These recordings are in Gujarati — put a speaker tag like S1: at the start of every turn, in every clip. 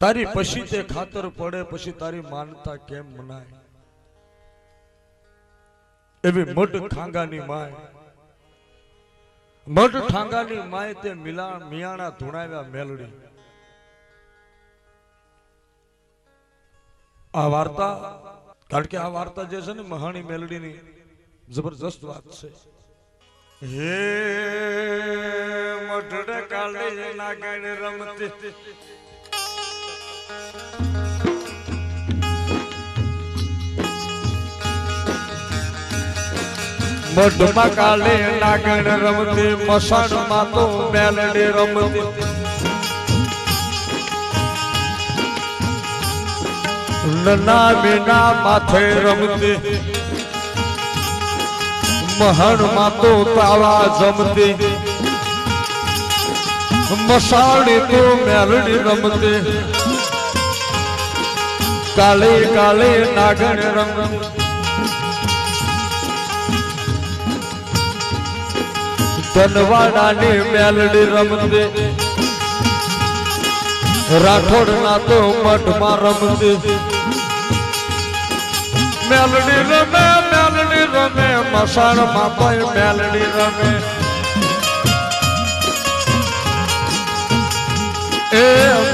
S1: તારી પછી તે ખાતર પડે પછી તારી માનતા કેમ મનાય એવી મઢ ખાંગાની માય મઢ ઠાંગાની માય તે મિયાણા ધુણાવ્યા મેલડી આ વાર્તા કારણ કે આ વાર્તા જે છે ને મહાણી મેલડીની જબરજસ્ત વાત છે હે મઢડે કાલે નાગણ રમતી મઢમાં કાલે નાગણ રમતી મસાણમાં તો મેલડી રમતી નના મીના માથે રમતી મહણમાં તો તાળા જમતી મસાણી તો મેલડી રમતી કાલે કાલે નાગણ રમતી ધનવાડાની મેલડી રમતી રાઠોડ ના તો મઠમાં રમતી મેલડી રમે મસાણ માં મેલડી રમે એ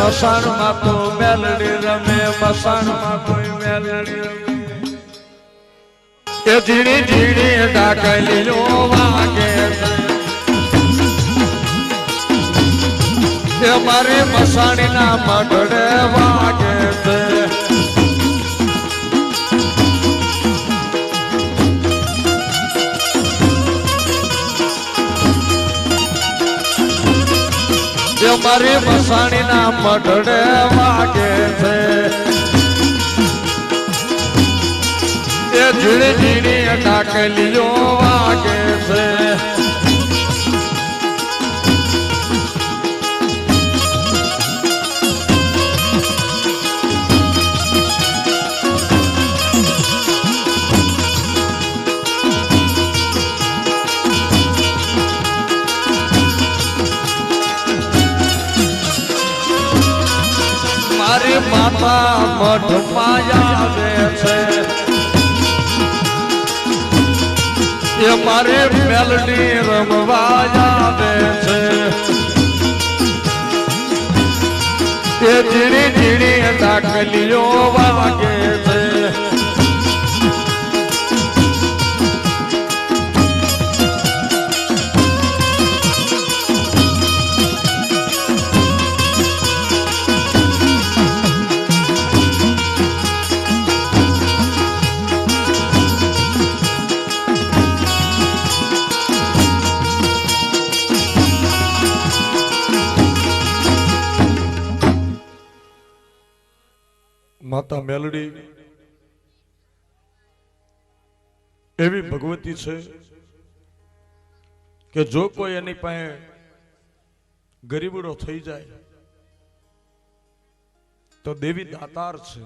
S1: મસાણ માં તો મેલડી રમે મસાણ માં મેલડી રમે એ ઝીણી ઝીણી ડાકલીઓ વાગે એ મારી મસાણી ના મઢડે વાગે છે એ મારી મસાણી ના મઢડે વાગે છે એ ઝીણી ઝીણી ડાકલીઓ વાગે છે માતા મઢમાં આવે છે એ મારી મેલડી રમવા આવે છે એ ઝીણી ઝીણી ડાકલીઓ વાગે છે માતા મેલડી એવી ભગવતી છે કે જો કોઈ એની પાસે ગરીબડો થઈ જાય તો દેવી દાતાર છે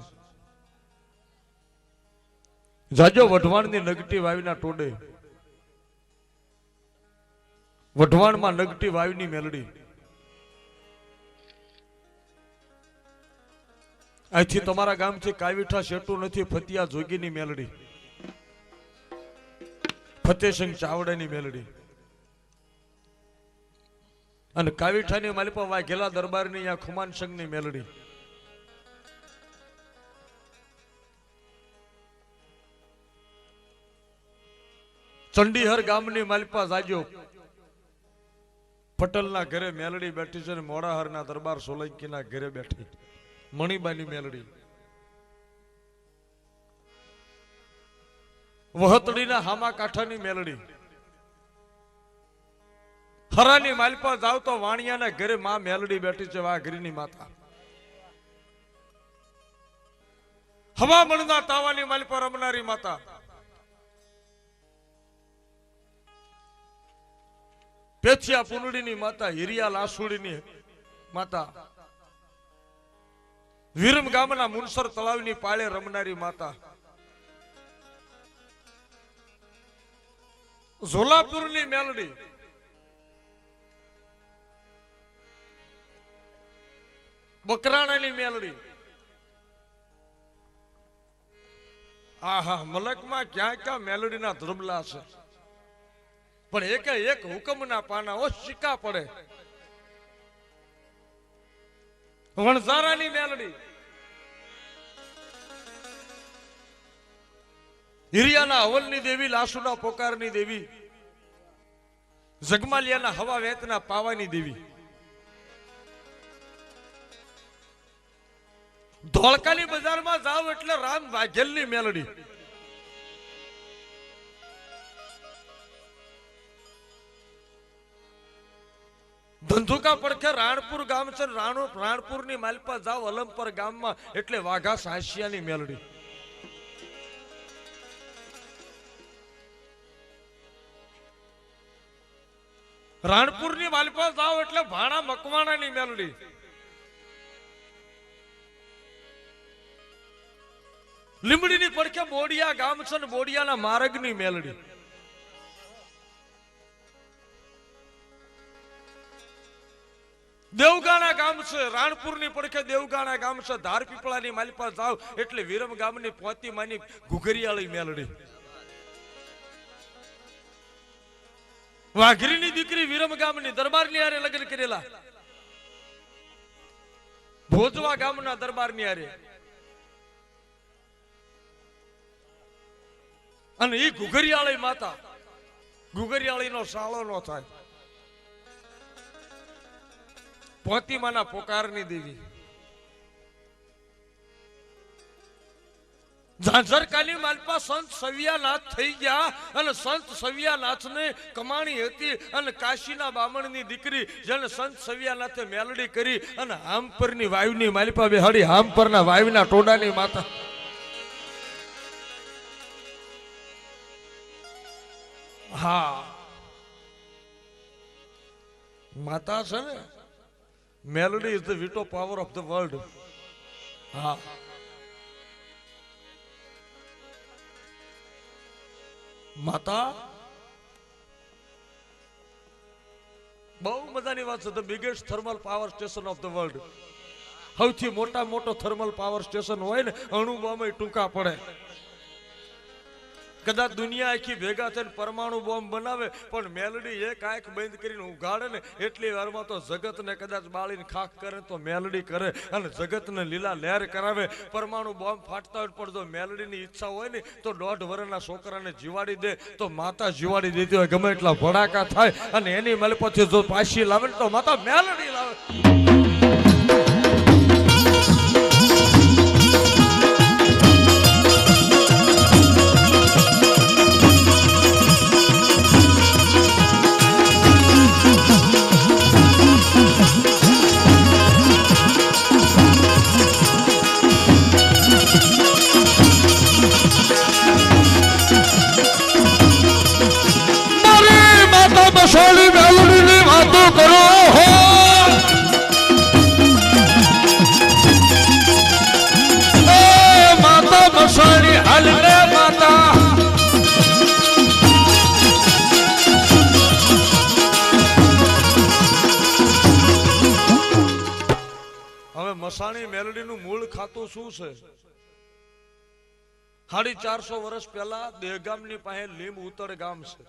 S1: જાજો વઢવાણની નગટી વાવીના ટોડે વઢવાણમાં નગટી વાવીની મેલડી અહીંથી તમારા ગામથી કાવીઠા શેટું નથી ફતિયા જોગીની મેલડી ફતેસિંહ ચાવડાની મેલડી અને કાવીઠાની માલિપા વાઘેલા દરબારની યા ખુમાન સંઘની મેલડી ચંડીહર ગામની માલિપા જાજો પટેલના ઘરે મેલડી બેઠી છે અને મોડાહરના દરબાર સોલંકીના ઘરે બેઠી મણીબાની મેલડી વહતડીના હામા કાંઠાની મેલડી હરાની માલપા જાવ તો વાણિયાના ઘરે માં મેલડી બેઠી છે વાઘરીની માતા હવામણના તાવાની માલપા રમનારી માતા પેથિયા પુનડીની માતા હિરિયા લાસુડીની માતા વીરમ ગામના મુનસર તળાવની પાળે રમનારી માતા ઝોલાપુરની મેલડી બકરાણાની મેલડી. આહા, મલકમાં ક્યાં ક્યાં મેલડીના ધ્રુબલા છે, પણ એકે એક હુકમના પાના ઓ સિક્કા પડે. વણઝારાની મેલડી, હિરિયાના હવલની દેવી, લાસુના પોકારની દેવી, જગમાલિયાના હવા વેતના પાવાની દેવી, ધોળકાની બજારમાં જાવ એટલે રામ વાઘેલની મેલડી. ધંધુકા પડખે રાણપુર ગામ છે, રાણપુરની માલપા જાવ અલમપર ગામમાં એટલે વાઘા સાસિયાની મેલડી. રાણપુરની માલપા જાવ એટલે ભાણા મકવાણાની મેલડી. લીમડીની પડખે બોડિયા ગામ છે ને બોડિયાના માર્ગની મેલડી. દેવગાણા ગામ છે, રાણપુરની પડખે દેવગાણા ગામ છે, ધારપીપળાની માલપા જાવ એટલે વિરમ ગામની પોતીમાની ઘુઘરિયાળી મેલડી. વાઘરીની દીકરી વિરમ ગામની દરબારની હારે લગ્ન કરેલા, ભોજવા ગામના દરબારની હારે, અને એ ઘુઘરિયાળી માતા, ઘુઘરિયાળીનો સાળો નો થાય. પોતીમાના પોકારની દેવી, ઝાંઝરકાની માલપા સંત સવિયાનાથ થઈ ગયા, અને સંત સવિયાનાથને કમાણી હતી, અને કાશીના બામણની દીકરી જેને સંત સવિયાનાથે મેલડી કરી અને હામપરની વાયુની માલપા બેહાડી, હામપરના વાયુના ટોડાની માતા. હા, માતા છે ને, Meldi is the veto power of the world. હા, માતા બહુ મજાની વાત છે. The biggest thermal power station of the world. સૌથી મોટો થર્મલ પાવર સ્ટેશન હોય ને, અણુ બોમ્બ ટૂંકા પડે. કદાચ દુનિયા આખી ભેગા થઈને પરમાણુ બોમ્બ બનાવે, પણ મેલડી એક આંખ બંધ કરીને ઉગાડે ને એટલી વારમાં તો જગતને કદાચ બાળીને ખાખ કરે તો મેલડી કરે, અને જગતને લીલા લહેર કરાવે. પરમાણુ બોમ્બ ફાટતા હોય પણ જો મેલડીની ઈચ્છા હોય ને તો 1.5 વર્ષના છોકરાને જીવાડી દે તો માતા જીવાડી દેતી હોય. ગમે એટલા ભડાકા થાય અને એની મલપથી જો પાછી લાવે ને તો માતા મેલડી લાવે. બસાડી મેલડીની વાતો કરો હો, માતા બસાડી હાલ રે માતા. હવે મસાણી મેલડીનું મૂળ ખાતું શું છે? 450 વર્ષ પહેલા દેહગામની પાસે લીંબ ઉતર ગામ છે.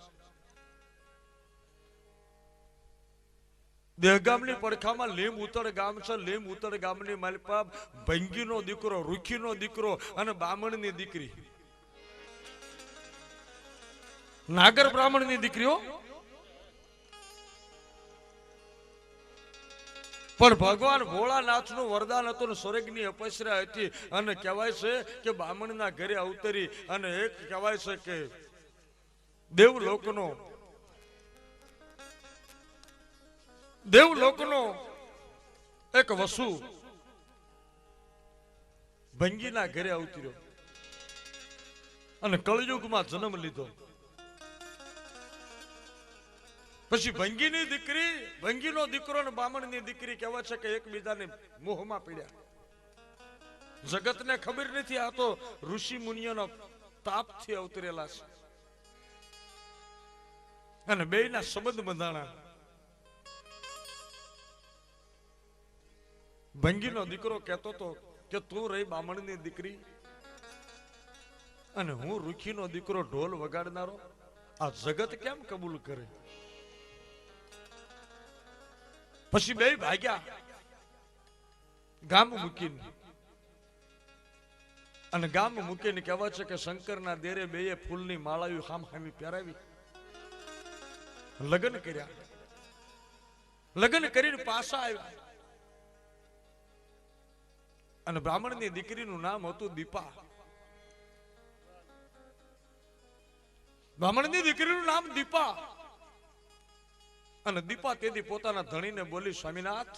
S1: દેહગામની પડખામાં લીંબ ઉતર ગામ છે. લીંબ ઉતર ગામની માલપા ભંગીનો દીકરો, રૂખીનો દીકરો અને બામણની દીકરી, નાગર બ્રાહ્મણની દીકરીઓ. પણ ભગવાન ભોળાનાથનું વરદાન હતું ને સ્વર્ગની અપસરા હતી, અને કહેવાય છે કે બામણના ઘરે અવતરી, અને એક કહેવાય છે કે દેવલોકનો એક વસુ ભંગીના ઘરે અવતર્યો અને કળયુગમાં જન્મ લીધો. પછી ભંગીની દીકરી, ભંગીનો દીકરો અને બામણની દીકરી કહેવાય છે કે એકબીજાને મોહમાં પડ્યા. જગતને ખબર નથી, આ તો ઋષિ મુનિઓનો તાપથી અવતરેલા છે, અને બેયના સંબંધ બંધાણા. ભંગીનો દીકરો કહેતો હતો કે તું રહી બામણની દીકરી અને હું રૂખીનો દીકરો ઢોલ વગાડનારો, આ જગત કેમ કબૂલ કરે? પછી બે ભાગ્યા ગામ મૂકીને, અને ગામ મૂકીને કહેવાય છે કે શંકરના દેરે બેએ ફૂલની માળાયું હામહામી પહેરાવી લગ્ન કર્યા. લગ્ન કરીને પાછા આવ્યા અને બ્રાહ્મણની દીકરીનું નામ હતું દીપા. બ્રાહ્મણની દીકરીનું નામ દીપા. અને દીપા તેથી પોતાના ધણીને બોલી, સ્વામીનાથ,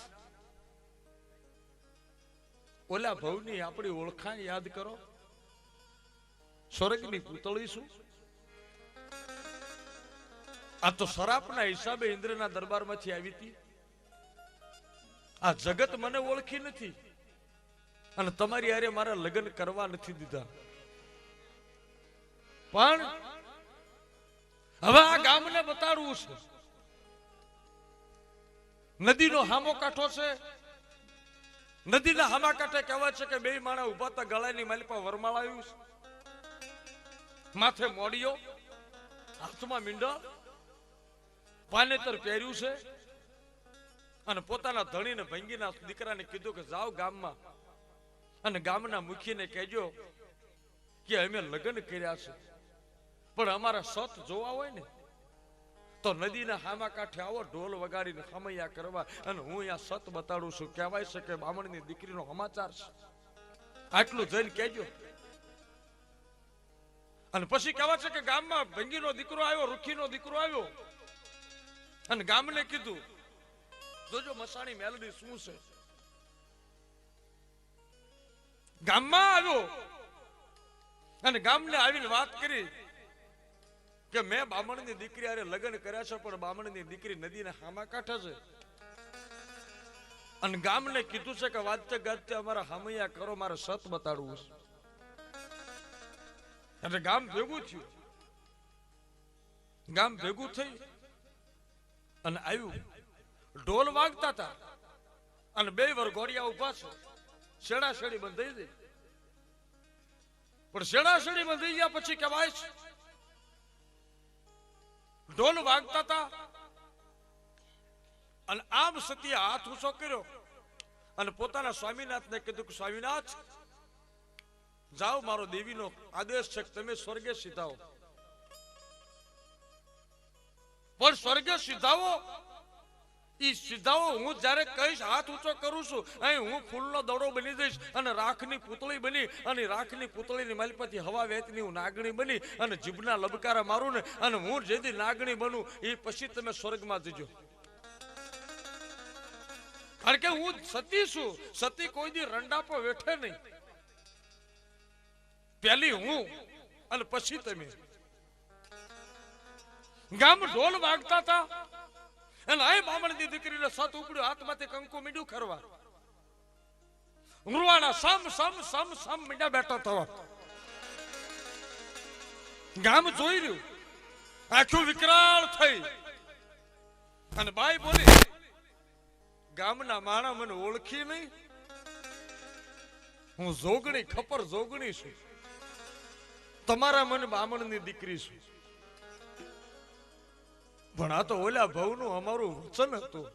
S1: ઓલા ભવની આપણી ઓળખાણ યાદ કરો. સ્વર્ગની પૂતળી છું. આ તો સરાપના હિસાબે ઇન્દ્રના દરબારમાંથી આવી હતી. આ જગત મને ઓળખી નથી અને તમારી હારે મારા લગ્ન કરવા નથી દીધા. પણ હવે આ ગામને બતાડવું છે. નદીનો હામો કાંઠો છે. નદીના હામા કાંઠે કહેવાય છે કે બે માણા ઉભા હતા, ગળાની માલિપા વરમાળાયું છે, માથે મોડિયો, હાથમાં મીંડો, પાનેતર પહેર્યું છે, અને પોતાના ધણીને ભંગીના દીકરાને કીધું કે જાઓ ગામમાં અને ગામના મુખીને કહેજો કે અમે લગ્ન કર્યા છે, પણ અમારા સત જોવા હોય ને તો નદીના હામા કાંઠે આવો ઢોલ વગાડીને ખમૈયા કરવા, અને હું અહીંયા સત બતાડું છું. કહેવાય છે કે બામણની દીકરીનો સમાચાર છે, આટલું જઈને કહેજો. અને પછી કહેવાય છે કે ગામમાં ભંગીનો દીકરો આવ્યો, રૂખીનો દીકરો આવ્યો, અને ગામને કીધું જોજો મસાણી મેલડી શું છે. ગામમાં આવ્યો અને ગામને આવીને વાત કરી કે મેં બામણની દીકરી હારે લગ્ન કર્યા છે, પણ બામણની દીકરી નદીના હામા કાંઠે છે, અને ગામને કીધું છે કે વાજતે ગાજતે અમારા હામૈયા કરો, મારે સત બતાડવું છે. એટલે ગામ ભેગું થયું. ગામ ભેગું થઈ અને આવ્યું. ઢોલ વાગતા હતા અને બે વરઘોડિયા ઉભા છે. શેડાશેડી બંધાઈ ગઈ, પણ શેડાશેડી બંધાઈ ગયા પછી કહેવાય છે ઢોલ વાગતા હતા અને આમ સતીએ હાથ ઊંચો કર્યો અને પોતાના સ્વામીનાથને કીધું કે સ્વામીનાથ, જાઓ, મારો દેવીનો આદેશ છે કે તમે સ્વર્ગે સીધાઓ. પણ સ્વર્ગે સીધાવો, ઈ સીધાઓ હું જ્યારે કહીશ, હાથ ઊંચો કરું છું, અહીં હું ફૂલનો દડો બની જઈશ અને રાખની પૂતળી બની, અને રાખની પૂતળીની માલિપાથી હવા વહેતની હું નાગણી બની અને જીભના લબકારા મારું ને, અને હું જેથી નાગણી બનું એ પછી તમે સ્વર્ગમાં જજો. કારણ કે હું સતી છું. સતી કોઈ દી રંડા પર વેઠે નહીં. પહેલી હું અને પછી તમે. ગામ ઢોલ વાગતા હતા અને આ બામણની દીકરીને સત ઉપડ્યો, હાથમાંથી કંકુ મીંડું ખરવા. રૂવાણા સમ સમ સમ સમ મીંડા બેઠા થવા. ગામ જોઈ રહ્યું, આખું વિકરાળ થઈ. અને બાઈ બોલી, ગામના માણા મને ઓળખી નહીં, હું જોગણી ખપર જોગણી છું, તમારા મને બામણની દીકરી છું. પણ આ તો ઓલા ભવનું અમારું વચન હતું,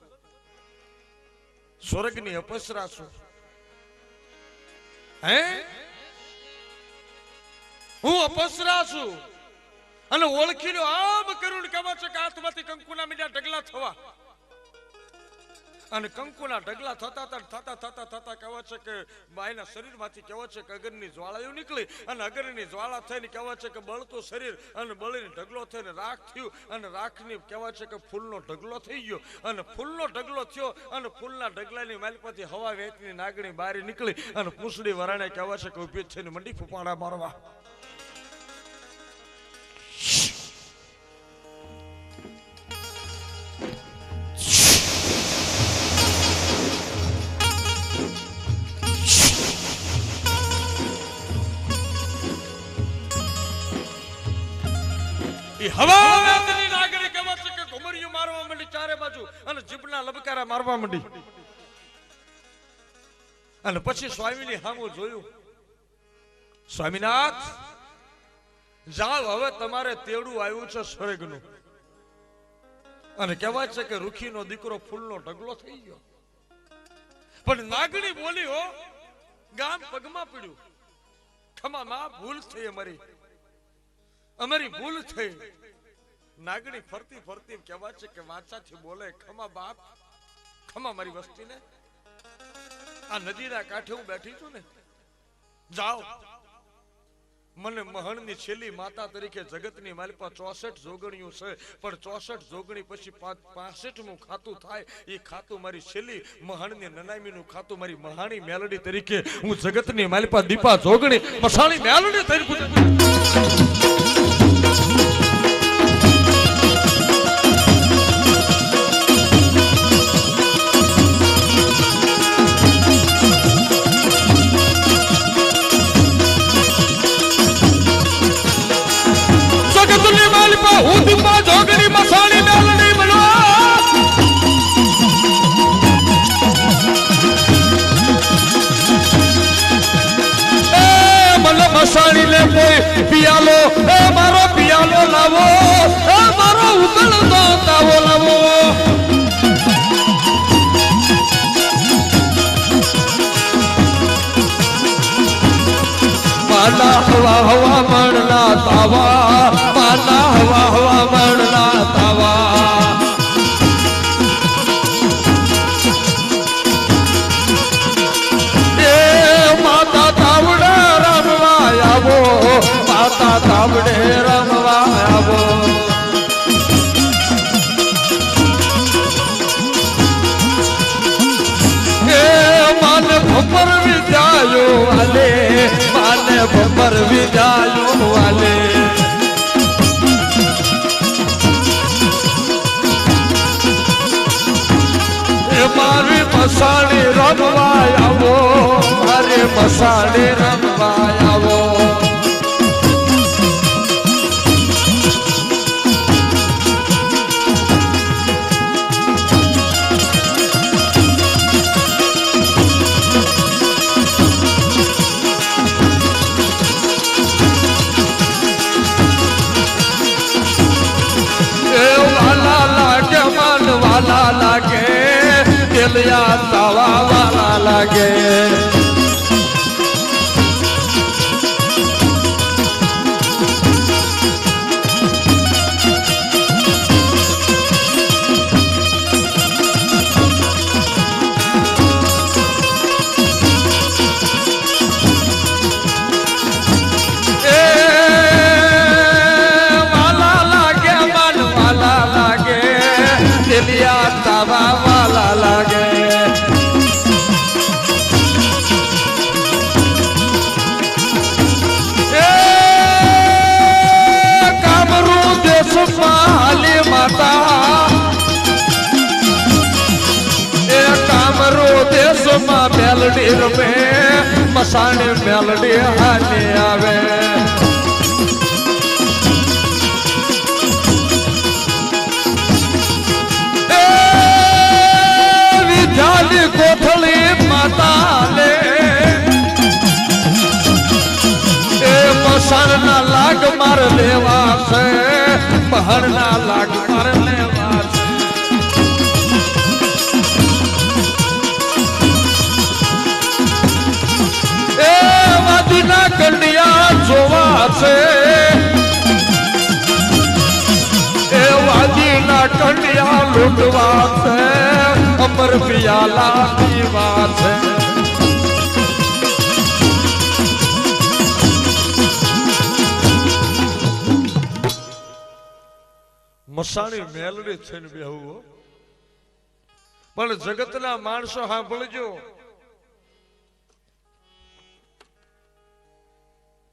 S1: સ્વર્ગની અપસરા છું. હે, હું અપસરા છું અને ઓળખી લો. આમ કરું કહેવા છે કે હાથમાંથી કંકુના મીંડા ઢગલા થવા, અને કંકુના ઢગલા થતા થતા કહેવા છે કે બાઈના શરીરમાંથી કહેવા છે કે અગરની જ્વાળાઓ નીકળી, અને અગરની જ્વાળા થઈને કહેવા છે કે બળતું શરીર અને બળીને ઢગલો થઈને રાખ થયું, અને રાખની કહેવા છે કે ફૂલનો ઢગલો થઈ ગયો, અને ફૂલનો ઢગલો થયો અને ફૂલના ઢગલાની માલિપાથી હવા વહેતની નાગણી બહાર નીકળી અને પૂંછડી વરાણે કહેવા છે કે ઉભી થઈને મંડી ફૂપાડા મારવા. હવા વેતની નાગણી કહેવા છે કે ઘુમરિયું મારવા માંડી ચારે બાજુ, અને જીભના લબકારા મારવા માંડી. અને પછી સ્વામીની સામું જોયું, સ્વામીનાથ જાઓ, હવે તમારે તેડું આવ્યું છે સ્વર્ગનું. અને કહેવાય છે કે રૂખીનો દીકરો ફૂલનો ઢગલો થઈ ગયો. પણ નાગણી બોલી, હો ગામ પગમાં પડ્યું, ખમા માં ભૂલ થઈ, અમારી ભૂલ થઈ. નાગણી ફરતી ફરતી કહેવાય છે કે વાચાથી બોલે, ખમા બાપ, ખમા મારી વસ્તીને, આ નદીના કાંઠે હું બેઠી છું ને, જાઓ, મને મહણની છેલ્લી માતા તરીકે જગતની મારી પાસે 64 જોગણીઓ છે, પણ 64 જોગણી પછી 65મું ખાતું થાય, એ ખાતું મારી છેલ્લી મહણની નનામીનું ખાતું મારી મહાણી મેલડી તરીકે હું જગતની મારી પાસે દીપા જોગણી મસાણી મેલડી તરીકે હું દીપા જોગણી મસાણી મેલડી બનો. મને મસાણી લે કોઈ પિયાલો, મારો પિયાલો લાવો, મારો ઉકળતો તાવો લાવો. માના હવા હવા મણના તાવા, માના હવા હવા મણના તાવા. એ માતા તાવડે રમવા આવો, માતા તાવડે રમવા આવો. માને ભમર વિદ્યાયો વાલે, માને ભમર વિદ્યાયો વાલે. એ મારી મસાણી રમવા આવો, મારી મસાણી રમવા આવો. વાલા લાગે, તેલિયા તાવા વાલા લાગે. તાવા વાલા લાગે. કામરૂ દેશમાં હાલી માતા, એ કામરૂ દેશમાં મેલડી રમે, મસાણી મેલડી હાલી આવે. કોથળી માતા લે, એ મસાણના લાગ માર લેવા છે, મહણના લાગ માર લેવા છે. એ વાદીના કંડિયા જોવા છે, એ વાદીના કંડિયા લૂંટવા છે, અમર પિયાલા પીવા છે. મસાણી મેલડી થઈને બેહવું, પણ જગતના માણસો સાંભળજો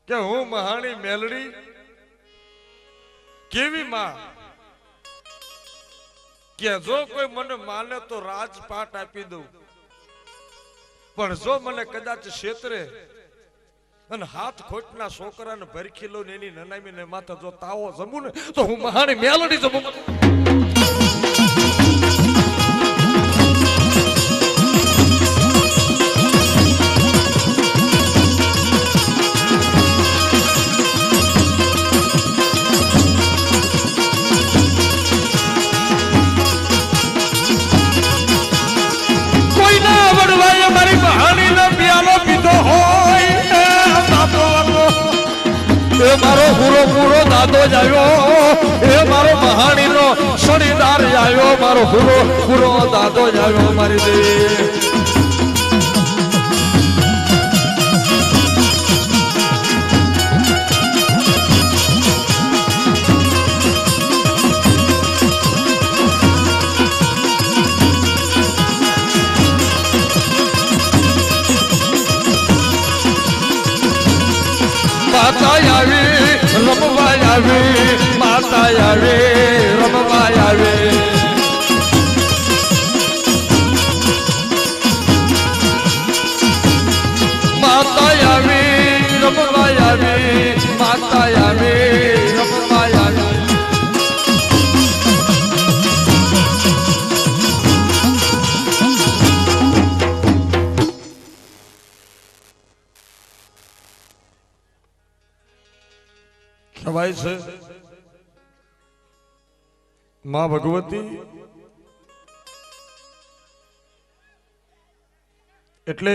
S1: કે હું મહાણી મેલડી કેવી માં, કે જો કોઈ મને માને તો રાજપાટ આપી દઉં, પણ જો મને કદાચ ક્ષેત્રે અને હાથ ખોટના છોકરાને ભરખી લઉં ને એની નનામીને માથે જો તાવો જમું ને તો હું મહાણી મેલડી જમું. દાદો જ આવ્યો એ મારો મહાણીનો શણીદાર આવ્યો મારો પૂરો દાદો જ આવ્યો મારી દેવી માતા આવી રમવા આવી માતા આવી રમવા આવી માતા આવી રમવા આવી માતા આવી રમવા આવી કહેવાય છે માં ભગવતી એટલે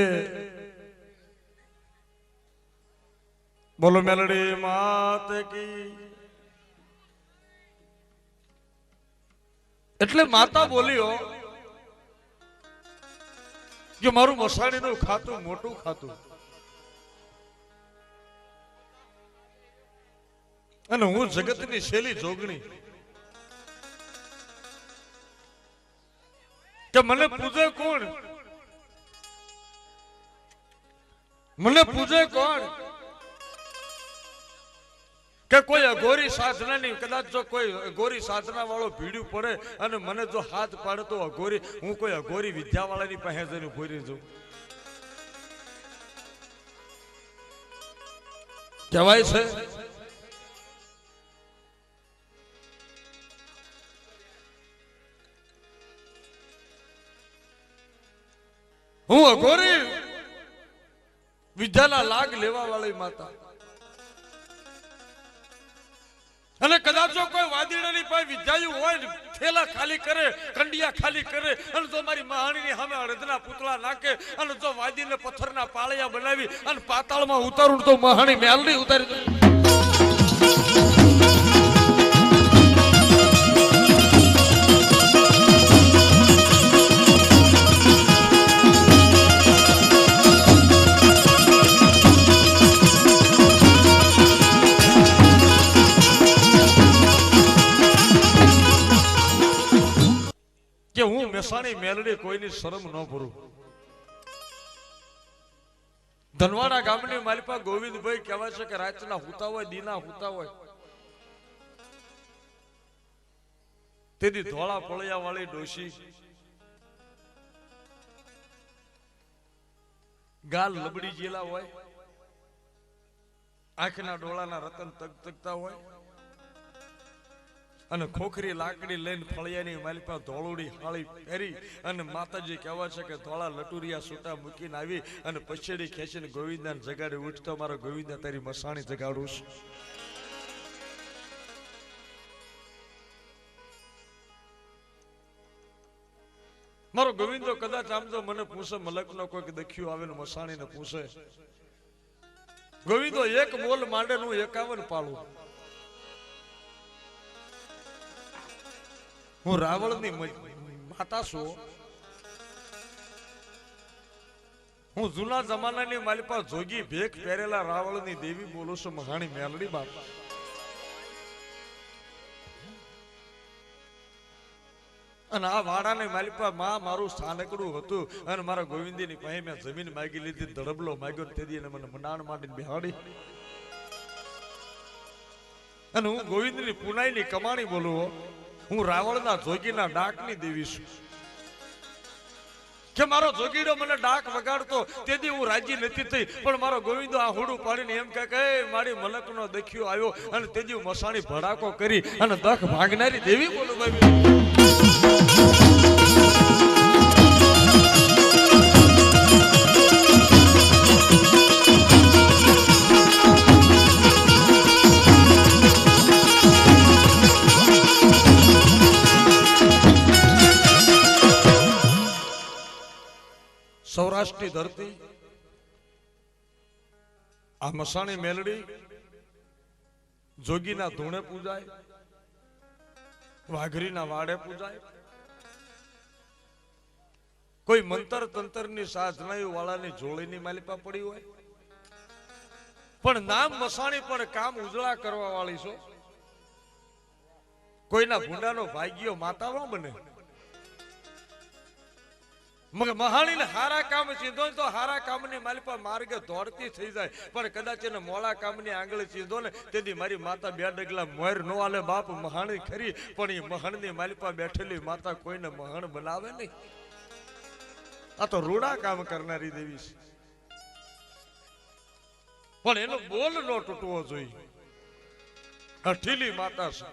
S1: બોલો મેલડી માત કી એટલે માતા બોલ્યો કે મારું મસાણીનું ખાતું મોટું ખાતું અને હું જગતની શૈલી જોગણી કે મને પૂજે કોણ મને પૂજે કોણ કે કોઈ અઘોરી સાધના નહીં કદાચ જો કોઈ અઘોરી સાધના વાળો ભીડ્યું પડે અને મને જો હાથ પાડે તો અઘોરી હું કોઈ અઘોરી વિદ્યા વાળાની પાસે જઈને ઉભી રહી જાઉં કહેવાય છે હું અઘોરી વિદ્યાના લાગ લેવા વાળી માતા અને કદાચ જો કોઈ વાદીડાની પાસે વિદ્યાયું હોય ને થેલા ખાલી કરે કંડિયા ખાલી કરે અને જો મારી મહાણીની સામે અડધના પૂતળા નાખે અને જો વાદીને પથ્થરના પાળિયા બનાવી અને પાતાળમાં ઉતારું તો મહાણી મેલડી ઉતારી દઉં કે હું મહેસાણી મેલડી કોઈની શરમ ન ભરું ધનવાડા ગામની માલિપા ગોવિંદભાઈ કહેવાય છે કે રાતના હુતા હોય દીના હુતા હોય તેની ધોળા પળિયા વાળી ડોશી ગાલ લબડી જેલા હોય આંખના ડોળાના રતન તગતગતા હોય અને ખોખરી લાકડી લઈને ફળિયાની માલિપા ધોળુડી હાળી પહેરી અને માતાજી કહેવા છે કે ધોળા લટુરિયા સૂટા મૂકીને આવી અને પછેડી ખેંચીને ગોવિંદાને જગાડી ઉઠતો મારો ગોવિંદા તારી મસાણી જગાડું છું મારો ગોવિંદો કદાચ આમ જો મને પૂછે મલકનો કોઈક દખ્યું આવે ને મસાણીને પૂછે ગોવિંદો એક બોલ માંડે નું 51 પાળું હું રાવણની માતા છું હું જૂના જમાનાની માલિપા જોગી ભેખ પહેરેલા રાવણની દેવી બોલું છું મહાણી મેલડી બાપા અને આ વાડાની માલિપા માં મારું સ્થાનકડું હતું અને મારા ગોવિંદીની પાસે મેં જમીન માગી લીધી ધડબલો માગ્યો તેદી એને મને મનાણ માંડીને બેહાડી અને હું ગોવિંદની પુનાઈની કમાણી બોલું હું રાવણના જોગીના ડાકની દેવી છું કે મારો જોગીડો મને ડાક વગાડતો તેથી હું રાજી નથી થઈ પણ મારો ગોવિંદો આ હોડું પાડીને એમ કહે મારી મલકનો દખ્યો આવ્યો અને તેથી હું મસાણી ભડાકો કરી અને દખ ભાગનારી દેવી બોલું ભાઈ સૌરાષ્ટ્રની ધરતી આ મસાણી મેલડી જોગીના ધૂણે પૂજાય, વાઘરીના વાડે પૂજાય, કોઈ મંતર તંતરની સાધનાયું વાળાની જોડીની માલિપા પડી હોય, પણ નામ મસાણી પર કામ ઉજળા કરવા વાળી છો. કોઈના ભૂંડાનો ભાગ્યો માતાવા બને. મહાણીને હારા કામ સીધો તો હારા કામની માલિપા માર્ગે દોડતી થઈ જાય, પણ કદાચ એને મોળા કામની આંગળી સીધો ને તેથી મારી માતા બે ડગલા મોર નો આલે. બાપ મહાણી ખરી, પણ એ મહાણની માલિપા બેઠેલી માતા કોઈને મહાણ બનાવે નહીં. આ તો રૂડા કામ કરનારી દેવી છે, પણ એનો બોલ નો તૂટવો જોઈએ. હઠીલી માતા છે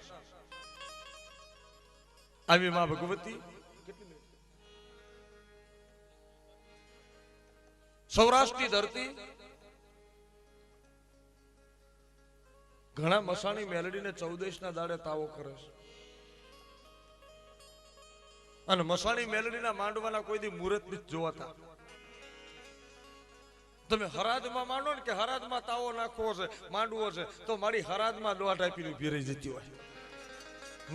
S1: આવી માં ભગવતી. સૌરાષ્ટ્રની ધરતી ઘણા મસાણી મેલડીને 14 ના દાડે તાવો કરે છે, અને મસાણી મેલડીના માંડવાના કોઈ દી મુહૂર્ત નથી જોવાતા. તમે હરાજમાં માંડો ને કે હરાજમાં તાવો નાખવો છે, માંડવો છે, તો મારી હરાજમાં દોઢ આપીને ઉભી રહી જતી હોય.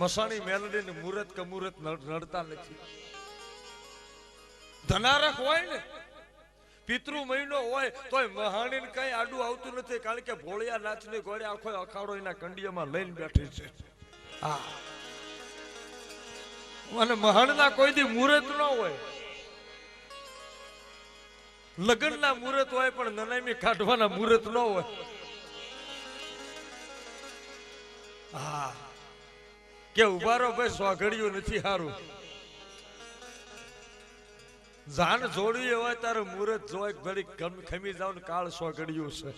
S1: મસાણી મેલડીને મુહૂર્ત કે મુહૂર્ત નડતા નથી. ધનારક હોય ને, પિતૃ મહિનો હોય તોય મહાણીને કઈ આડું આવતું નથી, કારણ કે ભોળિયા નાચની ઘોડે આખો અખાડો એના કંડિયામાં લઈને બેઠી છે. હા, અને મહાણના કોઈ દી મુહૂર્ત ન હોય. લગ્નના મુહૂર્ત હોય પણ નનામી કાઢવાના મુહૂર્ત ન હોય. હા, કે ઉભારો ભાઈ સ્વાઘડિયું નથી હારું. જાન જોડવી હોય તારે મુહૂર્ત જોઈ ઘડી ખમી જાવ ને કાળ સ્વાઘડિયું છે.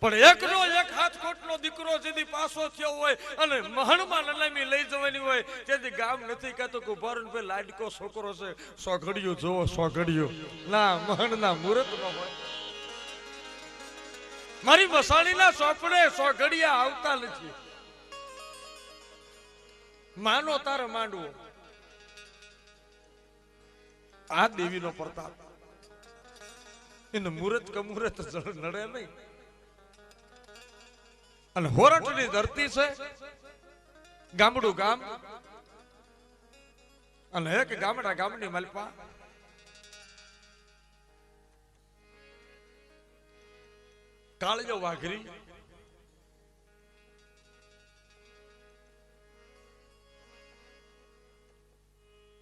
S1: પણ એકનો એક હાથકોટનો દીકરો જેથી પાસો થયો હોય અને મહણમાં નનામી લઈ જવાની હોય તેથી ગામ નથી કહેતો કે ઉભારો ને ભાઈ લાડકો છોકરો છે, સ્વાઘડિયું જોવો સ્વાઘડિયું. ના, મહણના મુહૂર્ત ન હોય. મારી મસાણીના સોપડે સ્વાઘડિયા આવતા નથી. માનો તારે માંડવો. આ દેવીનો પ્રતાપ. એને મુહૂર્ત કે મુહૂર્ત નડે નહીં. અને હોરઠની ધરતી છે, ગામડું ગામ, અને એક ગામડા ગામની માલપા કાળજો વાઘરી.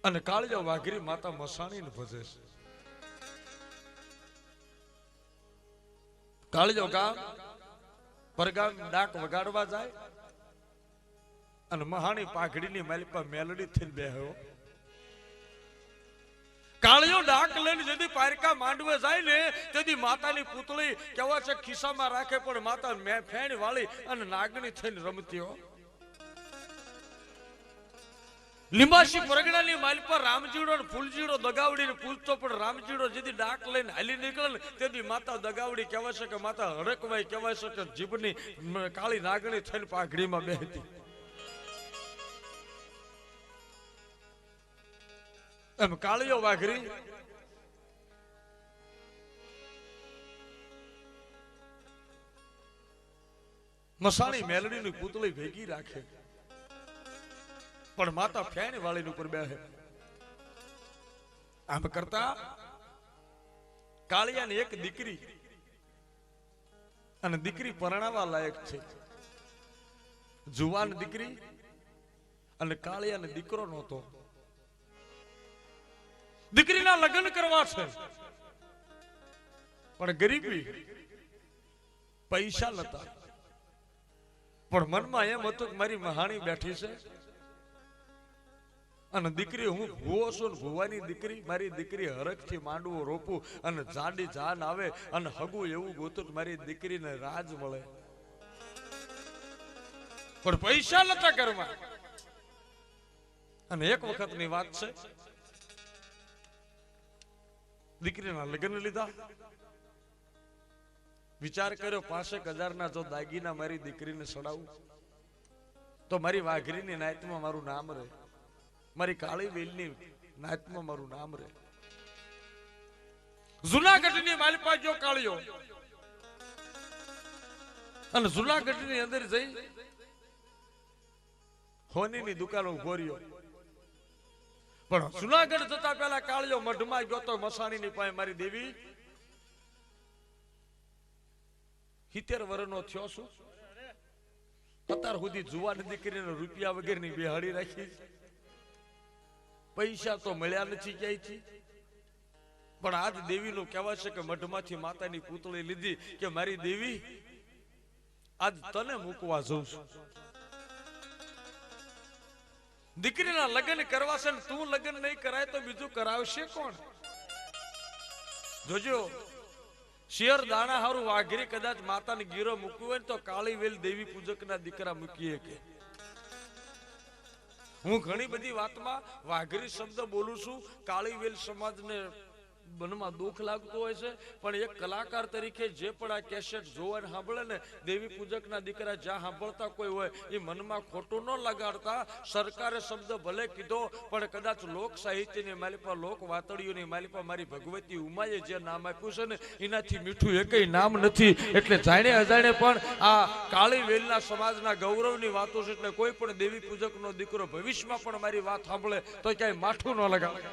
S1: અને કાળજો વાઘરી માતા મસાણીને ભજે છે. કાળજો ગામ પરગામ ડાક વગાડવા જાય અને મહાણી પાઘડીની માલિપા મેલડી થઈને બેહ્યો. કાળિયો ડાક લઈને જેથી પારકા માંડવે જાય ને તેથી માતાની પૂતળી કેવા છે ખિસ્સામાં રાખે, પણ માતા ફેણ વાળી અને નાગણી થઈને રમતી હો. લીંબાસી પરગણાની માલિપા રામજીડો ને ફૂલજીડો દગાવડીને પૂછતો, પણ રામજીડો જેથી ડાક લઈને હાલી નીકળે ને તેથી માતા દગાવડી કહેવાય છે કે માતા હડકવાઈ કહેવાય છે કે જીભની કાળી નાગણી થઈને પાઘડીમાં બેહતી. એમ કાળિયો વાઘરી મસાણી મેલડીની પૂતળી ભેગી રાખે, પણ માતા ફેણી વાળી ઉપર બેહે. આમ કરતા કાળિયાની એક દીકરી, અને દીકરી પરણાવા લાયક છે, જુવાન દીકરી, અને કાળિયાને દીકરો નહોતો. દીકરીના લગ્ન કરવા છે, પણ ગરીબી, પૈસા નતા. પણ મનમાં એમ હતું કે મારી મહાણી બેઠી છે અને દીકરી હું ભૂવો છું, ભૂવાની દીકરી, મારી દીકરી હરખથી માંડવો રોપું અને જાડી જાન આવે અને હગું એવું ગોતું મારી દીકરીને રાજ મળે. પણ પૈસા નતા ઘરમાં. અને એક વખતની વાત છે, દીકરીના લગ્ન લીધા. વિચાર કર્યો 5,000 ના જો દાગીના મારી દીકરીને સડાવું તો મારી વાઘરીની નાયતમાં મારું નામ રહે, મારી કાળી વેલની નાયતમાં મારું નામ રહે. જુનાગઢની માલિપા જો કાળિયો અને જુનાગઢની અંદર જઈ હોનીની દુકાનો ઉભો રહ્યો. પણ જુનાગઢ જતા પેલા કાળિયો મઢમાં ગયો તો મસાણીની પાસે મારી દેવી 70 વર્ષનો થયો છું, અત્યાર સુધી જુવાન દીકરીને રૂપિયા વગરની બેહાડી રાખી, પૈસા તો મળ્યા નથી ક્યાંયથી. પણ આજ દેવીનું કહેવાય છે કે મઢમાંથી માતાની પૂતળી લીધી કે મારી દેવી આજ તને મૂકવા જઉં છું. દીકરીના લગ્ન કરવા છે ને તું લગ્ન નહીં કરાય તો બીજું કરાવશે કોણ? જોજો શેર દાણા હારું વાઘરી કદાચ માતાને ગીરો મૂક્યું હોય ને તો કાળી વેલ દેવી પૂજકના દીકરા મૂકીએ કે. હું ઘણી બધી વાતમાં વાઘરી શબ્દ બોલું છું. કાળી વેલ સમાજને મનમાં દુઃખ લાગતું હોય છે, પણ એક કલાકાર તરીકે જે પણ આ કેસેટ જોવા સાંભળે ને દેવી પૂજકના દીકરા જ્યાં સાંભળતા કોઈ હોય એ મનમાં ખોટું ન લગાડતા. સરકારે શબ્દ ભલે કીધો પણ કદાચ લોક સાહિત્યની માલિપા લોક વાતળીઓની માલિપા મારી ભગવતી ઉમાએ જે નામ આપ્યું છે ને એનાથી મીઠું એકય નામ નથી. એટલે જાણે અજાણે પણ આ કાળી વેલના સમાજના ગૌરવની વાતો છે. એટલે કોઈ પણ દેવી પૂજકનો દીકરો ભવિષ્યમાં પણ મારી વાત સાંભળે તો ક્યાંય માઠું ન લગાડે.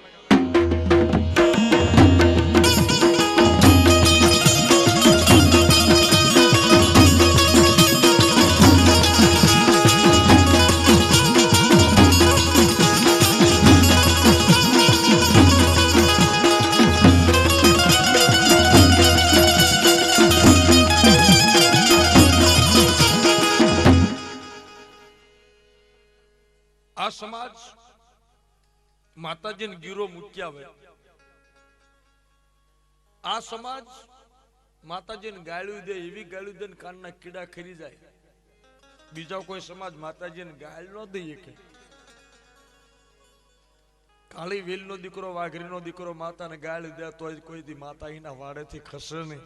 S1: આ સમાજ માતાજીને ગીરો મૂક્યા હોય, આ સમાજ માતાજીને ગાળ્યું દે એવી ગાળ્યું દે કાનના કીડા ખરી જાય. બીજા કોઈ સમાજ માતાજીને ગાળ ન દઈએ કે કાળી વેલનો દીકરો વાઘરીનો દીકરો માતાને ગાળ દે તો કોઈ દી માતા એના વાડેથી ખસે નહીં.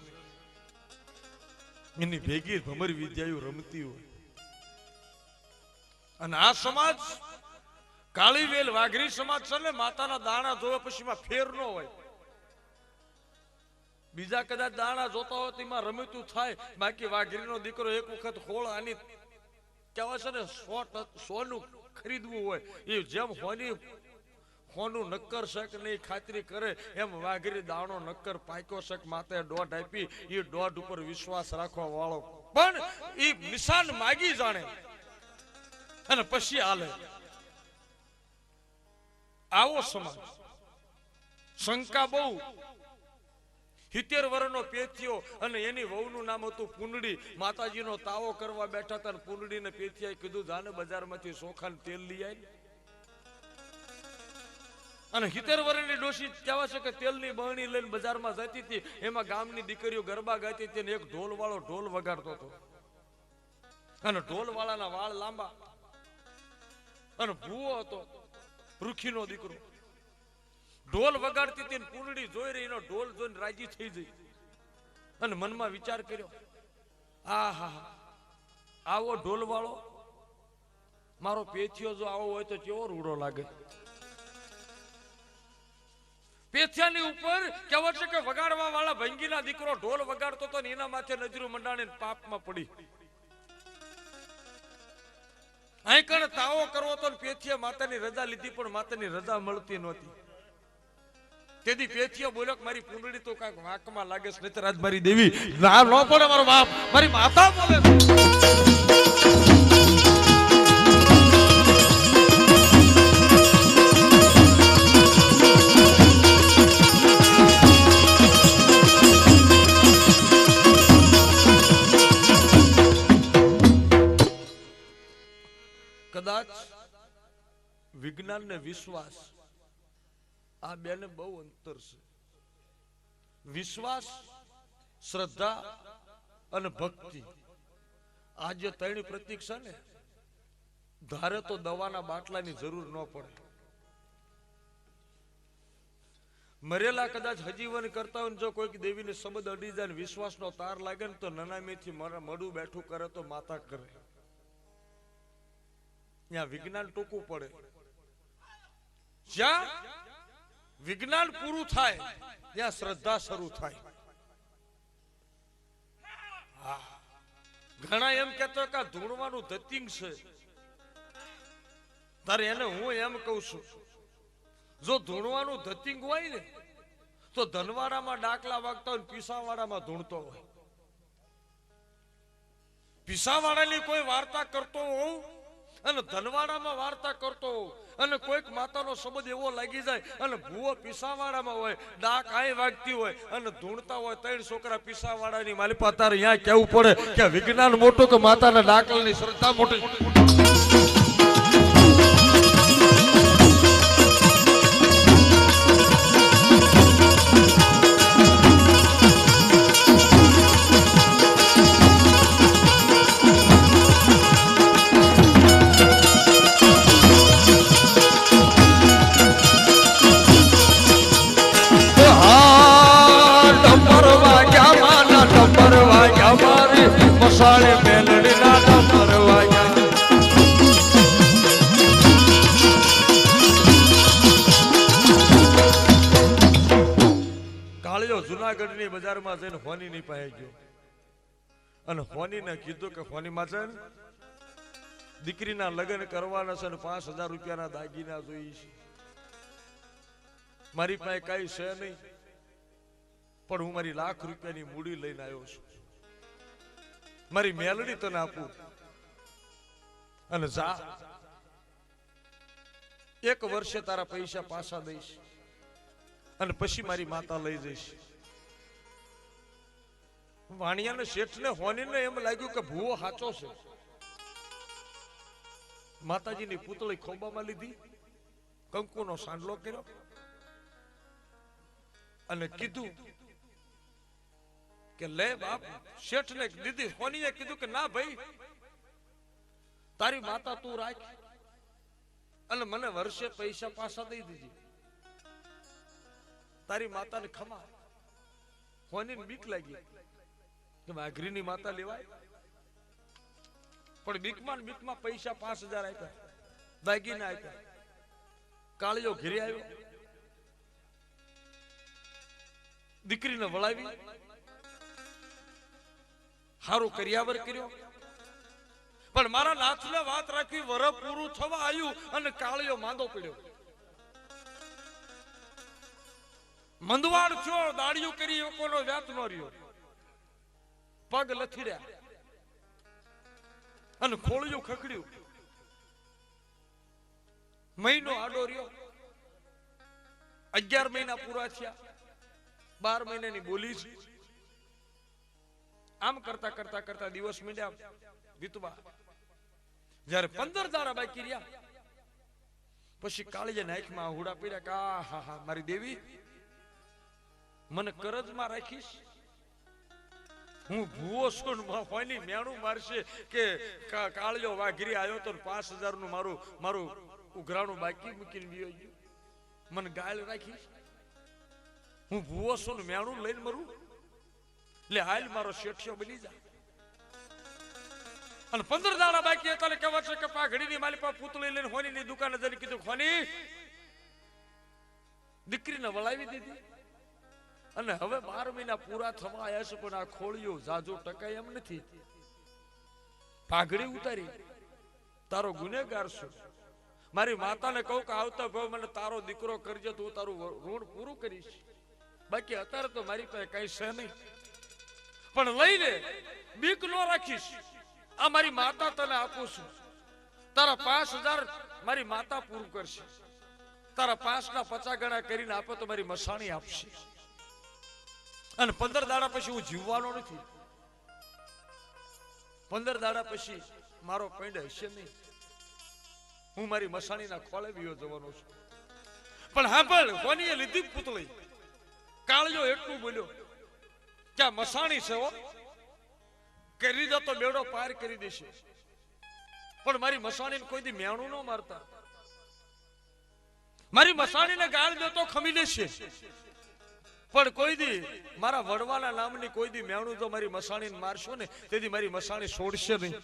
S1: એની ભેગી ભમર વિદ્યાઓ રમતી હોય. અને આ સમાજ કાળી વેલ વાઘરી સમાજ છે ને માતાના દાણા જોવે પછી ફેર ન હોય. બીજા કદાચ દાણા જોતા હોય તેમાં રમતું થાય, બાકી વાઘરીનો દીકરો એક વખત હોળ આની કહેવાય છે ને સોનું ખરીદવું હોય એ જેમ હોનું નક્કર શક નહીં ખાતરી કરે એમ વાઘરી દાણો નક્કર પાક્યો શક માતે દોઢ આપી એ દોઢ ઉપર વિશ્વાસ રાખવા વાળો પણ એ નિશાન માગી જાણે અને પછી હાલે. આવો સમાજ શંકા બહુ. 70 વર્ષનો પેથિયો અને એની વહુનું નામ હતું પુંડડી. માતાજીનો તાવો કરવા બેઠા હતા. પુંડડીને પેથિયાએ કીધું જાને બજારમાંથી ચોખાનું તેલ લઈ આવી. અને 70 વર્ષની ડોશી કહેવા છે કે તેલની બરણી લઈને બજારમાં જતી હતી. એમાં ગામની દીકરીઓ ગરબા ગાતી હતી અને એક ઢોલ વાળો ઢોલ વગાડતો હતો. અને ઢોલ વાળાના વાળ લાંબા અને ભૂવો હતો, રૂખીનો દીકરો. ઢોલ વગાડતી હતી પુંડડી જોઈ રહી, એનો ઢોલ જોઈને રાજી થઈ ગઈ અને મનમાં વિચાર કર્યો, આહા આવો ઢોલ વાળો મારો પેથિયો જો આવો હોય તો કેવો રૂડો લાગે. પેથિયાની ઉપર કહેવાય છે કે વગાડવા વાળા ભંગીના દીકરો ઢોલ વગાડતો હતો ને એના માથે નજરું મંડાણીને પાપમાં પડી. અહીં કણ તાવો કરવો તો પેથિયા માતાની રજા લીધી પણ માતાની રજા મળતી નહોતી. તેથી પેથિયો બોલ્યો કે મારી પુંડળી તો કાંઈક વાંકમાં લાગે છે, નહીતર આજ મારી દેવી ના ન પડે મારો બાપ મારી માતા બોલે. કદાચ વિજ્ઞાન ને વિશ્વાસ આ બેને બહુ અંતર છે. વિશ્વાસ, શ્રદ્ધા અને ભક્તિ આ જે ત્રણ પ્રતીક છે ને ધારે તો દવાના બાટલાની જરૂર ન પડે. મરેલા કદાચ હજીવન કરતા હોય જો કોઈક દેવીને શબ્દ અડી જાય વિશ્વાસનો તાર લાગે ને તો નનામીથી મળું બેઠું કરે તો માતા કરે. ત્યાં વિજ્ઞાન ટૂંકું પડે. જ્યાં વિજ્ઞાન પૂરું થાય ત્યાં શ્રદ્ધા શરૂ થાય. ઘણા એમ કહેતો કે આ ધૂણવાનું ધતિંગ છે, તારે એને હું એમ કહું છું, જો ધૂણવાનું ધતિંગ હોય ને તો ધનવાડામાં ડાકલા વાગતા હોય, પીસાવાડામાં ધૂણતો હોય. પીસાવાડાની કોઈ વાર્તા કરતો હોઉં અને ધનવાડામાં વાર્તા કરતો હોઉં અને કોઈક માતાનો શબ્દ એવો લાગી જાય અને ભૂવો પીસાવાડામાં હોય, ડાક આય વાગતી હોય અને ધૂણતા હોય 3 છોકરા પીસાવાડાની માલિપા, તારે અહીંયા કહેવું પડે કે વિજ્ઞાન મોટું કે માતાના ડાકલાની શ્રદ્ધા મોટી. મસાળે મેલડી ના ડમર વાગ્યા. કાળિયો જુનાગઢની બજારમાં જઈને હોની ની પાસે ગયો અને હોનીને કીધું કે હોની માતા, દીકરીના લગ્ન કરવાના છે અને 5000 રૂપિયાના દાગીના જોઈએ છે. મારી પાસે કઈ છે નહીં, પણ હું મારી લાખ રૂપિયાની મૂડી લઈને આવ્યો છું. મારી મેલડી તને આપું અને જા, 1 વર્ષે તારા પૈસા પાછા દઈશ અને પછી મારી માતા લઈ જઈશ. વાણિયાને શેઠને હોનીને એમ લાગ્યું કે ભૂવો સાચો છે. માતાજીની પૂતળી ખોબામાં લીધી, કંકુનો સાંડલો કર્યો અને કીધું કે લે બાપ. શેઠને દીધી. હોનીએ કીધું કે ના ભાઈ, તારી માતા તું રાખ અને મને વર્ષે પૈસા પાછા દઈ દીધી. તારી માતાને ખમા. હોનીને બીક લાગી કે વાઘરીની માતા લેવાય, પણ બીકમાં પૈસા 5000 આપ્યા, દાગીના આપ્યા. કાળિયો ઘેરી આવ્યો, દીકરીને વળાવી, હારું કર્યાવર કર્યો. પણ મારા નાથને વાત રાખી, વર પૂરું થવા આવ્યું અને કાળિયો માંદો પડ્યો. મંદવાડ થયો, દાડિયું કરી કોનો વ્યાત નો રહ્યો, પગ લથીડ્યા અને ખોળિયું ખખડ્યું. મહિનો આડો રહ્યો, 11 મહિના પૂરા થયા, 12 મહિનાની બોલી છે. આમ કરતા કરતા કરતા દિવસ મીંડ્યા વીતવા. જયારે 15 દાડા બાકી રહ્યા પછી કાળીયા નાખમાં હુડા પડ્યા કે હા હા મારી દેવી, મને કરજમાં રાખીશ. હું ભૂવો છું, હોની મેણું મારશે કે કાળિયો વાઘરી આવ્યો તો 5000 નું મારું ઉઘરાણું બાકી મૂકીને ગયો, મને ગાળ રાખીશ. હું ભૂવો છું, મેણું લઈને મરું. એટલે હાલ મારો શેઠિયો બની જા. અને 15 દાડા બાકી હતા. કહેવાય છે કે પાઘડીની માલિપા પૂતળી લઈને હોનીની દુકાને જઈને કીધું, હોની, દીકરીને વળાવી દીધી અને હવે 12 મહિના પૂરા થવા આવ્યા છે, પણ આ ખોળિયો જાજો ટકાય એમ નથી. પાઘડી ઉતારી, તારો ગુનેગાર છું. મારી માતાને કહું કે આવતા ભાવ મને તારો દીકરો કરજે તો હું તારું ઋણ પૂરું કરીશ. બાકી અત્યારે તો મારી પાસે કઈ છે નહીં, પણ લઈને બીક નો રાખીશ. આ મારી માતા તને આપું છું, તારા 5000 મારી માતા પૂરું કરશે. તારા 5 ના 50 ગણા કરીને આપો તો મારી મસાણી આપશે. અને 15 દાડા પછી હું જીવવાનો નથી. 15 દાડા પછી મારો પૈંડ હશે નહીં. હું મારી મસાણીના ખોળે વિયો જવાનો છું. પણ હા, પણ કોનીએ લીધી પૂતળી. કાળિયો એટલું બોલ્યો કે આ મસાણી છે હો, કરી દો તો બેડો પાર કરી દેશે. પણ મારી મસાણીને કોઈ દી મેણું ન મારતા. મારી મસાણીને ગાળ દો તો ખમી લેશે, પણ કોઈ દી મારા વડવાના નામની કોઈ દી મેણું જો મારી મસાણીને મારશો ને તેથી મારી મસાણી છોડશે નહીં.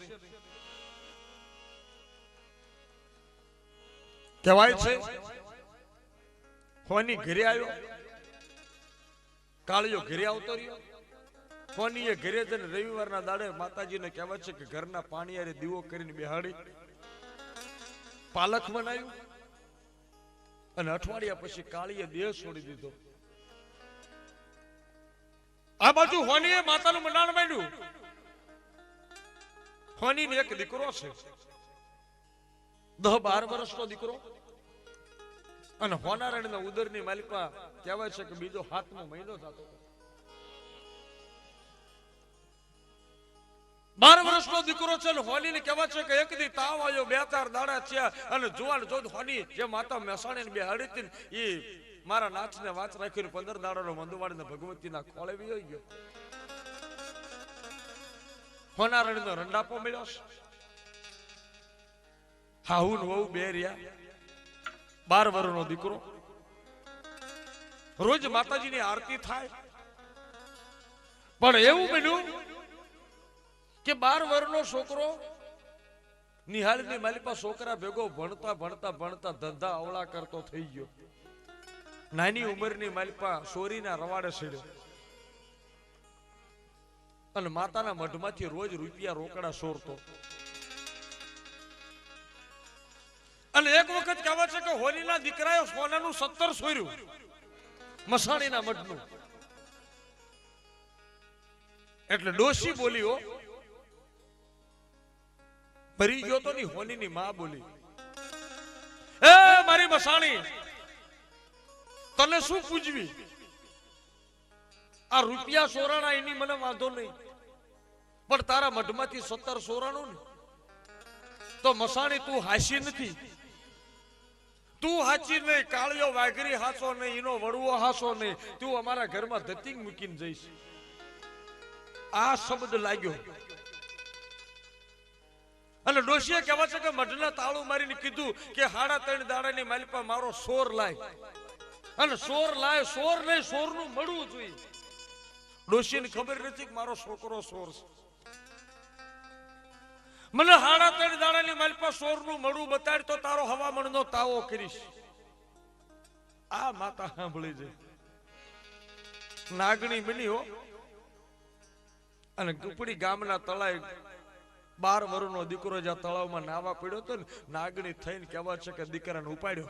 S1: કહેવાય છે હોની ઘરે આવ્યો, કાળિયો ઘરે આવતો રહ્યો. કોનીએ ઘરે જઈને રવિવારના દાડે માતાજીને કહેવાય છે કે ઘરના પાણીયારે દીવો કરીને બેહાડી પાલખ બનાવ્યું અને અઠવાડિયા પછી કાળીએ દેહ છોડી દીધો. આ બાજુ હોનીએ માતાનું મંડાણ માંડ્યું. હોનીને એક દીકરો છે, 10-12 વર્ષનો દીકરો, અને હોનારાયણના ઉદરની માલિકા કહેવાય છે કે બીજો 7મો મહિનો થતો. 12 વર્ષનો દીકરો છે. હોનીને કહેવાય છે કે એક દી તાવ આવ્યો, 2-4 દાડા થયા અને જુવાન જોત હોની જે માતા મહેસાણીને બેહાડી હતી એ મારા નાથને વાચ રાખીને 15 દાડાનો મંદુવાડીને ભગવતીના ખોળે વયો ગયો. હોનારાયણનો રંડાપો મળ્યો છે. હાહુ ને વહુ બે રહ્યા. 12 વર્ષનો દીકરો. રોજ માતાજીની આરતી થાય, પણ એવું બન્યું કે 12 વર્ષનો છોકરો નિહાળની માલિકા છોકરા ભેગો ભણતા ભણતા ભણતા ધંધા અવળા કરતો થઈ ગયો. નાની ઉંમરની માલિકા સોરીના રવાડે સીડ્યો અને માતાના મઢમાંથી રોજ રૂપિયા રોકડા સોરતો. અને એક વખત કહેવાય છે કે હોનીના દીકરાએ સોનાનું 17 સોર્યું મસાણીના મઢનું. એટલે ડોશી બોલ્યો, ભરી ગયો તો ની હોનીની માં બોલી, એ મારી મસાણી તને શું પૂજવી? આ રૂપિયા સોરાણા એની મને વાંધો નહીં, પણ તારા મઢમાંથી 17 સોરાણું ને તો મસાણી તું હાસી નથી. તું હાચી નહીં, કાળિયો વાઘરી હાસો નહીં, એનો વડવો હાસો નહીં, તું અમારા ઘરમાં ધતિંગ મૂકીને જઈશ. આ શબ્દ લાગ્યો અને ડોશીએ કહેવા છે કે મઢના તાળું મારીને કીધું કે 3.5 દાડાની માલિકા મારો સોર લાય. અને સોર લાય, સોર નહીં સોરનું મળવું જોઈએ. ડોશીને ખબર નથી કે મારો છોકરો સોર છે. મને 3.5 દાડાની માલિકા સોરનું મળવું બતાડ તો તારો હવામણનો તાવો કરીશ. આ માતા સાંભળી જાય. નાગણી બની હો. અને ગુપડી ગામના તળાવ 12 વર્ષનો દીકરો જ્યાં તળાવમાં નાવા પડ્યો હતો ને, નાગણી થઈને કહેવા છે કે દીકરાને ઉપાડ્યો.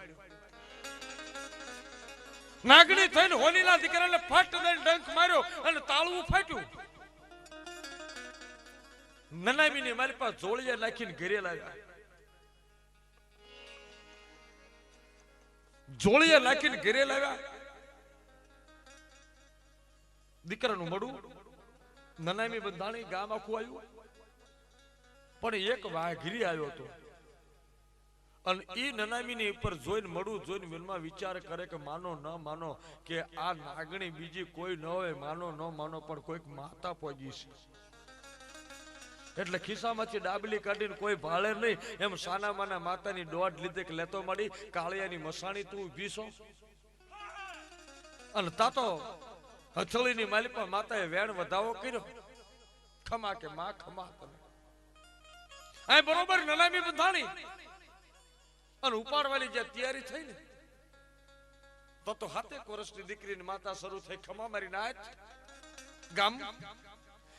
S1: નાગણી થઈને હોનીના દીકરાને ફટ દઈને ડંખ માર્યો અને તાળું ફાટ્યું. નનામીની મારી પાસે જોળિયા નાખીને ઘરે લાવ્યા. જોળિયા નાખીને ઘરે લાવ્યા. દીકરાનું મળું નનામી બંધાણી ગામ આખું આવ્યું, પણ એક વાઘરી આવ્યો હતો અને એ નનામીની ઉપર જોઈને મળું જોઈને મનમાં વિચાર કરે કે માનો ન માનો કે આ નાગણી બીજી કોઈ ન હોય, માનો ન માનો પણ કોઈક માતા પોગી છે. એટલે ખિસ્સામાંથી ડાબલી કાઢીને કોઈ ભાળે નહીં એમ સાના માના માતાની દોડ લીધે કે લેતો મળી. કાળિયાની મસાણી તું ઊભી છો અને તાતો હથળીની માલિકા માતાએ વેણ વધાવો કર્યો. ખમા કે માં ખમા તમે આ બરોબર નનામી બંધાણી અને ઉપાડવાની જે તૈયારી થઈ ને તો 7 વર્ષની દીકરીની માતા શરૂ થઈ ખમા મારી નાચ ગામ.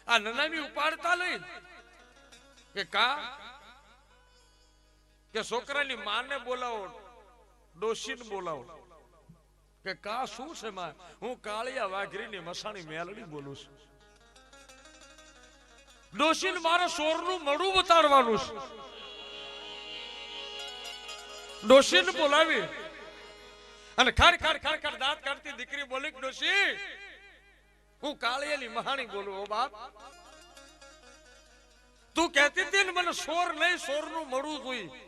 S1: આ નનામી ઉપાડતા લઈ કે કા કે છોકરાની માને બોલાવો, ડોશીને બોલાવો કે કા શું છે માં? હું કાળિયા વાઘરીની મસાણી મેલડી બોલું છું. ડોશીને મારે સોરનું મળું બતાડવાનું છે. ડોશીને બોલાવી અને ખાડ ખાડ ખાડ ખાડ દાંત કાઢતી દીકરી બોલી, ડોશી હું કાળિયાની મહાણી બોલું. ઓ બાપ, તું કહેતી હતી ને મને સોર નહીં સોરનું મળવું જોઈએ.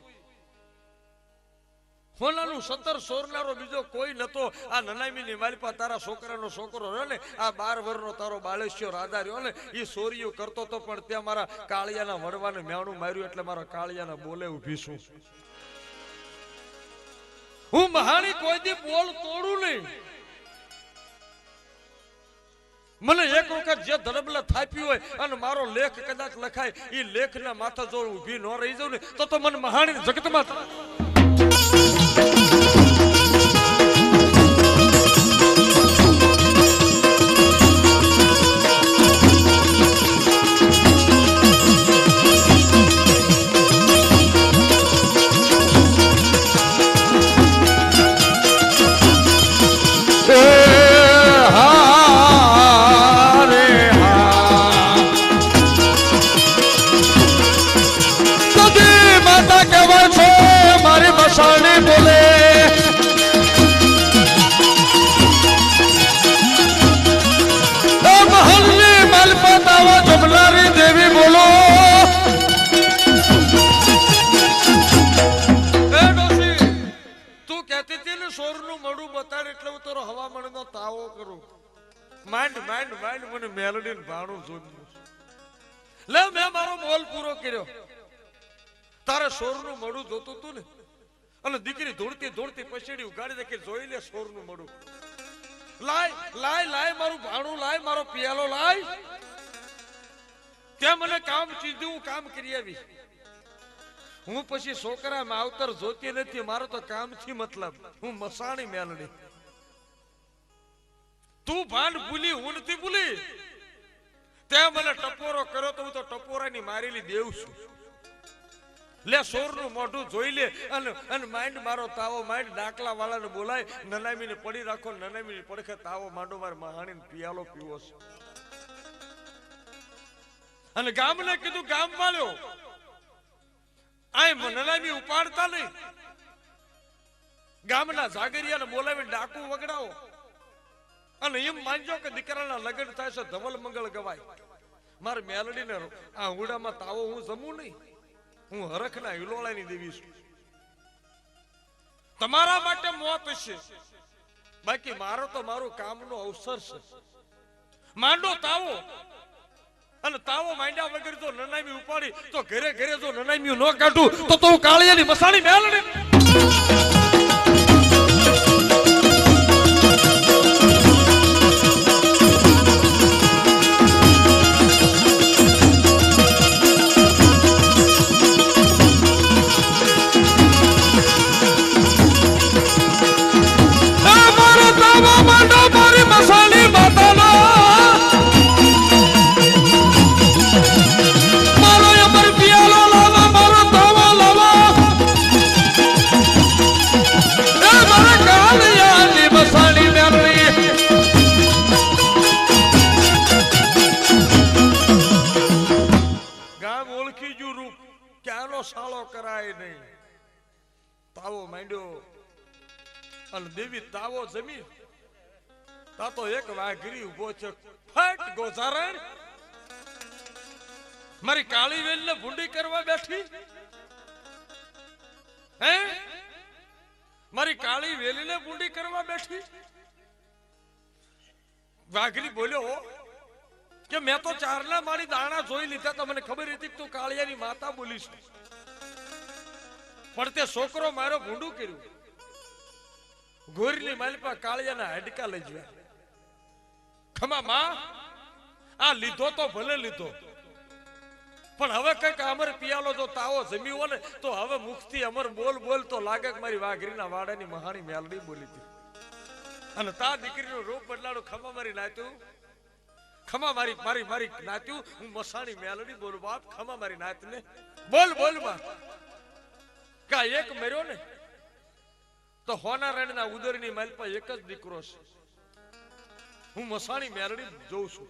S1: હોનાનું 17 સોરનારો બીજો કોઈ નતો. આ નનામીની માલિકા તારા છોકરાનો છોકરો રહ્યો ને, આ 12 વર્ષનો તારો બાળેશ્યો રાજા રહ્યો ને, એ સોરીયું કરતો તો પણ ત્યાં મારા કાળિયાના વડવાને મેણું માર્યું એટલે મારા કાળિયાના બોલે ઊભી છું. હું મહાણી કોઈ દી બોલ તોડું નહીં. મને એક વખત જે ધડબલા થાપ્યું હોય અને મારો લેખ કદાચ લખાય, એ લેખના માથા જો ઊભી ન રહી જાઉં ને તો મને મહાણી જગતમાં માંડ માંડ માંડ મને મેલડી ને ભાણું જોયું લે મેં મારો બોલ પૂરો કર્યો તારે સોરનું મોઢું જોતું તું ને અને દીકરી ધોળતી ધોળતી પછેડી ઉગાડી દે કે જોઈ લે સોરનું મોઢું લાય લાય લાય મારું ભાણું લાય મારો પિયાલો લાય ત્યાં મને કામ ચીધું હું કામ કરી આવી હું પછી છોકરા માવતર જોતી નથી મારો તો કામથી મતલબ હું મસાણી મેલડી તું ભાંડ ભૂલી હું નથી ભૂલી તે મને ટપોરો કર્યો તો હું તો ટપોરાની મારેલી દેવ છું લે સોરનું મોઢું જોઈ લે અને માઇન્ડ મારો તાવો માઇન્ડ ડાકલા વાળાને બોલાય નનામીને પડી રાખો નનામીની પડખે તાવો માંડો માર મહાણીને પિયાલો પીવો છે અને ગામને કીધું ગામ વાળ્યો આ નનામી ઉપાડતા નહીં ગામના જાગરિયાને બોલાવીને ડાકુ વગડાવો અને એમ માનજો કે દીકરાના લગ્ન થાય છે ધવલ મંગળ ગવાય મારે મેલડીને આ ઉડામાં તાવો હું જમું નહીં હું હરખના હિલોળાની દેવી છું તમારા માટે મોત છે બાકી મારો તો મારું કામનો અવસર છે માંડો તાવો અને તાવો માંડ્યા વગર જો નનામી ઉપાડી તો ઘરે ઘરે જો નનામી ન કાઢું તો કાળિયાની મસાણી મેલડી સાળો કરાય નહીં તાવો માંડ્યો અને દેવી તાવો જમી તા તો એક વાઘરી ઉભો છે ફટ ગોઝારણ મારી કાળી વેલને ભૂંડી કરવા બેઠી હે મારી કાળી વેલીને ભૂંડી કરવા બેઠી વાઘરી બોલ્યો કે મેં તો ચારના મારી દાણા જોઈ લીધા તો મને ખબર હતી કે તું કાળિયાની માતા બોલીશ પણ તે છોકરો મારો ભૂંડું કર્યું ગોરીની માલિપા કાળિયાના હાડકા લઈ ગયા ખમા માં આ લીધો તો ભલે લીધો પણ હવે કઈક અમર પિયાલો જો તાવો જમ્યો ને તો હવે મુખથી અમર બોલ બોલ તો લાગે કે મારી વાઘરીના વાડાની મહાણી મેલડી બોલી હતી અને તા દીકરીનું રૂપ બદલાડું ખમા મારી નાત્યું ખમા મારી મારી મારી નાત્યું હું મસાણી મેલડી બોલું બાપ ખમા મારી નાતને બોલ બોલ માં કા એક મર્યો ને તો હોના રણના ઉદરની માલપા એક જ દીકરો છે હું મસાણી મેલડી જોઉં છું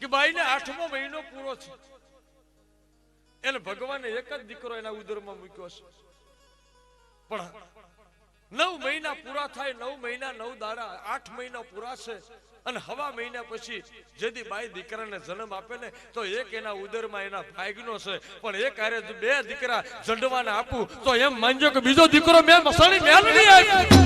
S1: કે બાઈને 8મો મહિનો પૂરો છે એને ભગવાને એક જ દીકરો એના ઉદરમાં મૂક્યો છે પણ 9 મહિના પૂરા થાય 9 મહિના 9 દાડા 8 મહિના પૂરા છે અને હવા મહિના પછી જેદી બાઈ દીકરાને જન્મ આપે ને તો એક એના ઉદરમાં એના ભાગનો છે પણ એક હારે 2 દીકરા જંડવાને આપું તો એમ માનજો કે બીજો દીકરો મેં મસાણી મેલડી આવી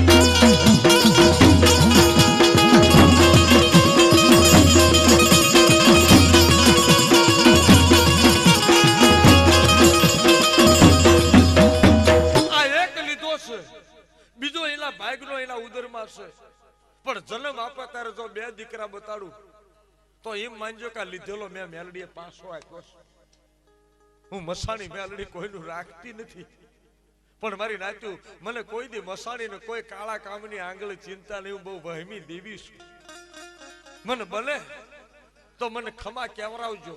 S1: બીજો એના ભાગનો એના ઉદરમાં છે પણ જન્મ આપે ત્યારે જો 2 દીકરા બતાડું તો એમ માનજો કે લીધેલો મેં મેલડીએ પાછો આપ્યો છે હું મસાણી મેલડી કોઈનું રાખતી નથી પણ મારી નાત્યું મને કોઈ દી મસાણી ને કોઈ કાળા કામની આંગળી ચિંતા નહીં બહુ વહેમી દેવી છું મને બને તો મને ખમા કેવરાવજો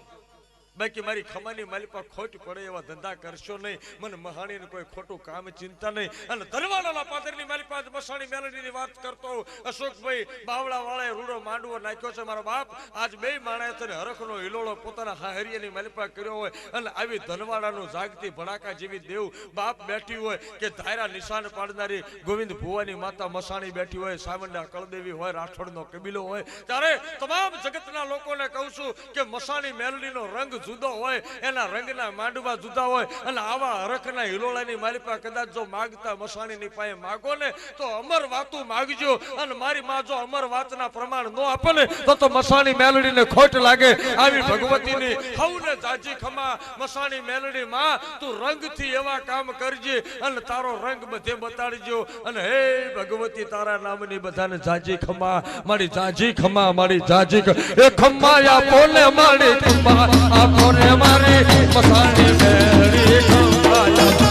S1: બાકી મારી ખમાની માલિપા ખોટ પડે એવા ધંધા કરશો નહીં મને મહાણીને કોઈ ખોટું કામ ચિંતા નહીં અને ધનવાડાના પાદરની માલિપા મસાણી મેલડીની વાત કરતો અશોકભાઈ બાવળા વાળાએ રૂડો માંડવો નાખ્યો છે મારો બાપ આજ 2 માણસે હરખનો હિલોળો પોતાના હાહરિયાની માલિપા કર્યો હોય અને આવી ધનવાડાનું જાગતી ભડાકા જેવી દેવ બાપ બેઠી હોય કે ધાયરા નિશાન પાડનારી ગોવિંદ ભુવાની માતા મસાણી બેઠી હોય સામંડા કળદેવી હોય રાઠોડનો કબીલો હોય ત્યારે તમામ જગતના લોકોને કહું છું કે મસાણી મેલડીનો રંગ જુદો હોય, એના રંગના માંડવા જુદા હોય, અને આવા હરખના હિલોળાની મારી પાસે કદાચ જો માગતા મસાણીની પાસે માગો ને તો અમર વાતું માગજો. અને મારી માં જો અમર વાતના પ્રમાણ નો આપે ને તો મસાણી મેલડીને ખોટ લાગે. આવી ભગવતીની હવને જાજી ખમા મસાણી મેલડી માં તું રંગથી એવા કામ કરજે અને તારો રંગ બધે બતાડજો. અને હે ભગવતી તારા નામની બધાને જાજી ખમા, મારી જાજી ખમા, મારી જાજી એ ખમા આપો ને મારી ખમા આપો ને મારી મસાણી મેલડી ખમા.